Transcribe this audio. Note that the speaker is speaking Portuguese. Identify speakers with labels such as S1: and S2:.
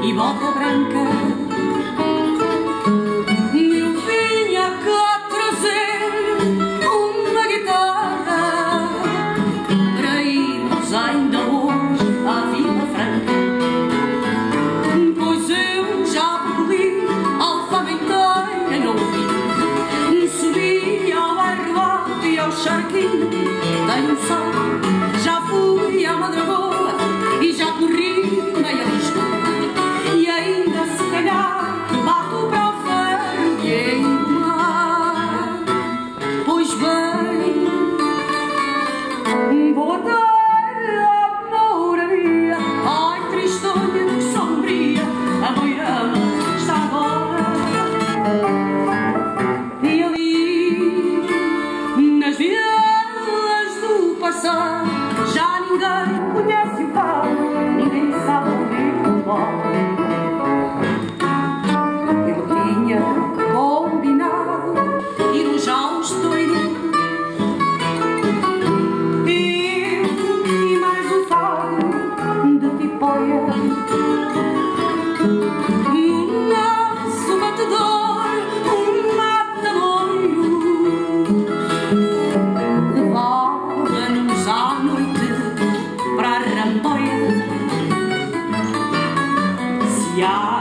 S1: e bota branca. Eu vinha cá trazer uma guitarra para irmos ainda hoje à Vila Franca, pois eu já percorri a Alfama inteira, não vi, subi ao bairro alto e ao Charquinho, tenho sol, já fui à Madragoa e já corri meia Lisboa, e ainda se calhar bato para o ferro que é o mar. Pois bem, boa tarde, mouraria, ai tristonha, sombria, a boirama está agora. E ali, nas vielas do passado, já ninguém conhece o fado, ninguém sabe ouvir o bom. Eu tinha combinado ir hoje ao Estoril, eu e mais um fado de Tipoia, no nosso batedor, um mata-boio levava-nos à noite para a Ramboia. Se há